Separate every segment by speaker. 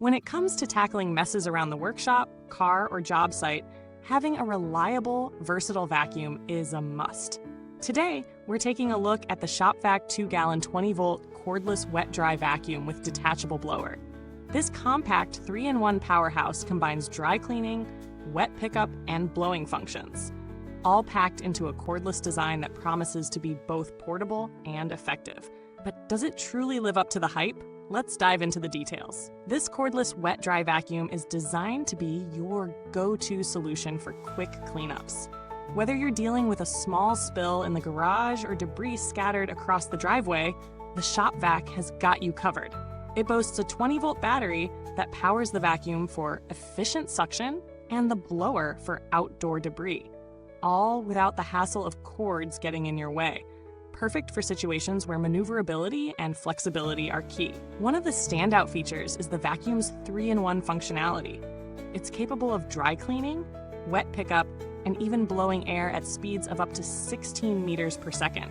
Speaker 1: When it comes to tackling messes around the workshop, car, or job site, having a reliable, versatile vacuum is a must. Today, we're taking a look at the Shop-Vac 2-gallon 20-volt cordless wet dry vacuum with detachable blower. This compact 3-in-1 powerhouse combines dry cleaning, wet pickup, and blowing functions, all packed into a cordless design that promises to be both portable and effective. But does it truly live up to the hype? Let's dive into the details. This cordless wet dry vacuum is designed to be your go-to solution for quick cleanups. Whether you're dealing with a small spill in the garage or debris scattered across the driveway, the Shop-Vac has got you covered. It boasts a 20-volt battery that powers the vacuum for efficient suction and the blower for outdoor debris, all without the hassle of cords getting in your way. Perfect for situations where maneuverability and flexibility are key. One of the standout features is the vacuum's 3-in-1 functionality. It's capable of dry cleaning, wet pickup, and even blowing air at speeds of up to 16 meters per second.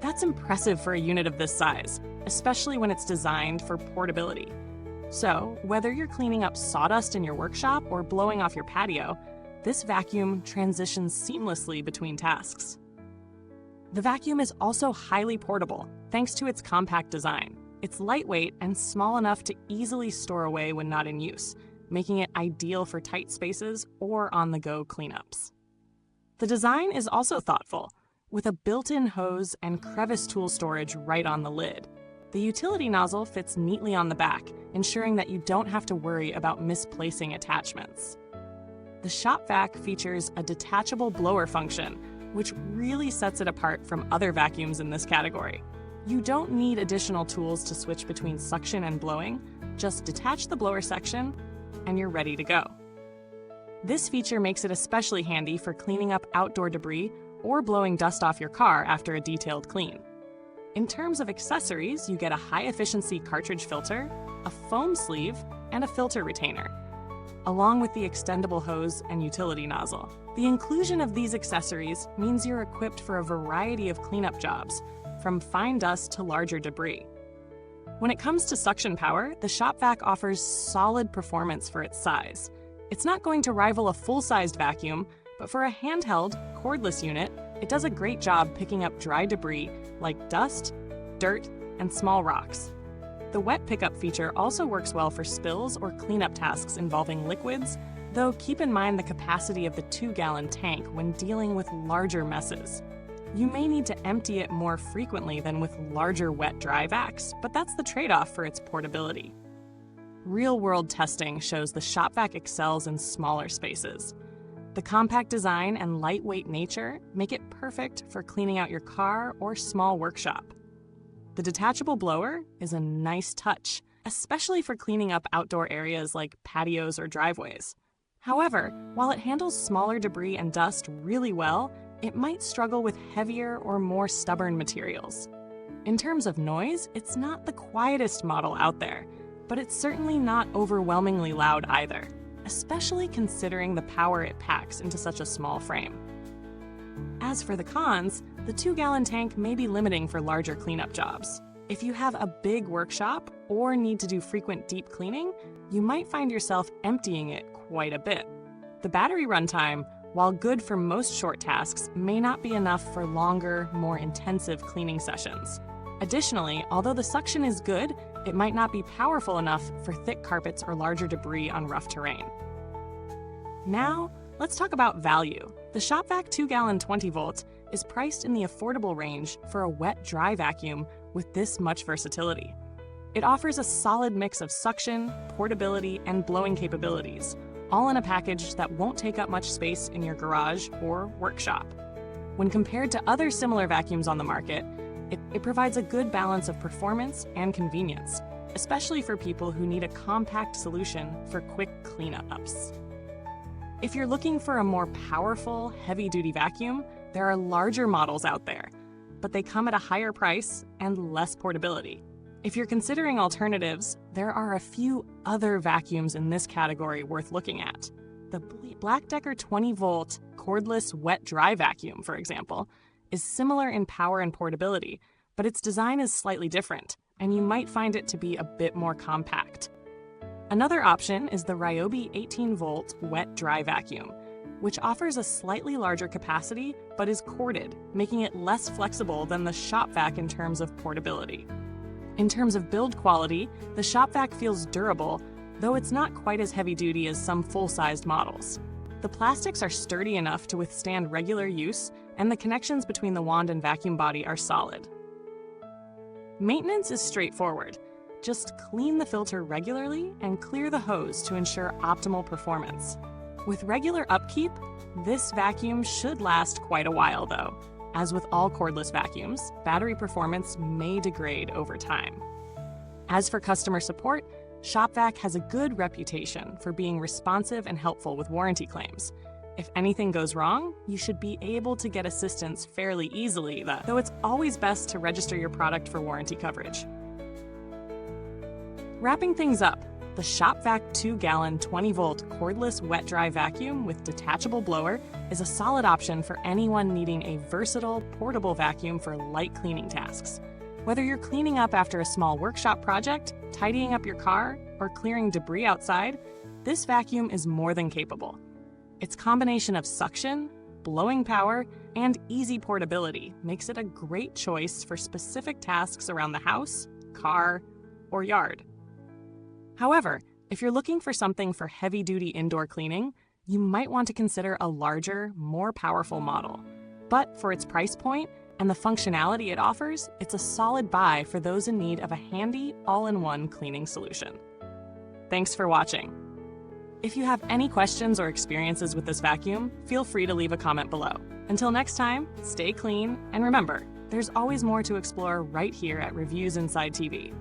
Speaker 1: That's impressive for a unit of this size, especially when it's designed for portability. So, whether you're cleaning up sawdust in your workshop or blowing off your patio, this vacuum transitions seamlessly between tasks. The vacuum is also highly portable, thanks to its compact design. It's lightweight and small enough to easily store away when not in use, making it ideal for tight spaces or on-the-go cleanups. The design is also thoughtful, with a built-in hose and crevice tool storage right on the lid. The utility nozzle fits neatly on the back, ensuring that you don't have to worry about misplacing attachments. The Shop-Vac features a detachable blower function, which really sets it apart from other vacuums in this category. You don't need additional tools to switch between suction and blowing, just detach the blower section and you're ready to go. This feature makes it especially handy for cleaning up outdoor debris or blowing dust off your car after a detailed clean. In terms of accessories, you get a high-efficiency cartridge filter, a foam sleeve, and a filter retainer, along with the extendable hose and utility nozzle. The inclusion of these accessories means you're equipped for a variety of cleanup jobs, from fine dust to larger debris. When it comes to suction power, the Shop-Vac offers solid performance for its size. It's not going to rival a full-sized vacuum, but for a handheld, cordless unit, it does a great job picking up dry debris like dust, dirt, and small rocks. The wet pickup feature also works well for spills or cleanup tasks involving liquids, though keep in mind the capacity of the 2-gallon tank when dealing with larger messes. You may need to empty it more frequently than with larger wet dry vacs, but that's the trade-off for its portability. Real-world testing shows the Shop-Vac excels in smaller spaces. The compact design and lightweight nature make it perfect for cleaning out your car or small workshop. The detachable blower is a nice touch, especially for cleaning up outdoor areas like patios or driveways. However, while it handles smaller debris and dust really well, it might struggle with heavier or more stubborn materials. In terms of noise, it's not the quietest model out there, but it's certainly not overwhelmingly loud either, especially considering the power it packs into such a small frame. As for the cons, the 2-gallon tank may be limiting for larger cleanup jobs. If you have a big workshop or need to do frequent deep cleaning, you might find yourself emptying it quite a bit. The battery runtime, while good for most short tasks, may not be enough for longer, more intensive cleaning sessions. Additionally, although the suction is good, it might not be powerful enough for thick carpets or larger debris on rough terrain. Now, let's talk about value. The Shop-Vac 2-gallon 20-volt is priced in the affordable range for a wet-dry vacuum with this much versatility. It offers a solid mix of suction, portability, and blowing capabilities, all in a package that won't take up much space in your garage or workshop. When compared to other similar vacuums on the market, it provides a good balance of performance and convenience, especially for people who need a compact solution for quick cleanups. If you're looking for a more powerful, heavy-duty vacuum, there are larger models out there, but they come at a higher price and less portability. If you're considering alternatives, there are a few other vacuums in this category worth looking at. The Black Decker 20-volt cordless wet dry vacuum, for example, is similar in power and portability, but its design is slightly different, and you might find it to be a bit more compact. Another option is the Ryobi 18-volt wet dry vacuum, which offers a slightly larger capacity but is corded, making it less flexible than the Shop-Vac in terms of portability. In terms of build quality, the Shop-Vac feels durable, though it's not quite as heavy-duty as some full-sized models. The plastics are sturdy enough to withstand regular use, and the connections between the wand and vacuum body are solid. Maintenance is straightforward. Just clean the filter regularly and clear the hose to ensure optimal performance. With regular upkeep, this vacuum should last quite a while though. As with all cordless vacuums, battery performance may degrade over time. As for customer support, Shop-Vac has a good reputation for being responsive and helpful with warranty claims. If anything goes wrong, you should be able to get assistance fairly easily, though it's always best to register your product for warranty coverage. Wrapping things up, the Shop-Vac 2-gallon 20-volt cordless wet-dry vacuum with detachable blower is a solid option for anyone needing a versatile, portable vacuum for light cleaning tasks. Whether you're cleaning up after a small workshop project, tidying up your car, or clearing debris outside, this vacuum is more than capable. Its combination of suction, blowing power, and easy portability makes it a great choice for specific tasks around the house, car, or yard. However, if you're looking for something for heavy-duty indoor cleaning, you might want to consider a larger, more powerful model. But for its price point and the functionality it offers, it's a solid buy for those in need of a handy, all-in-one cleaning solution. Thanks for watching. If you have any questions or experiences with this vacuum, feel free to leave a comment below. Until next time, stay clean, and remember, there's always more to explore right here at Reviewsinside TV.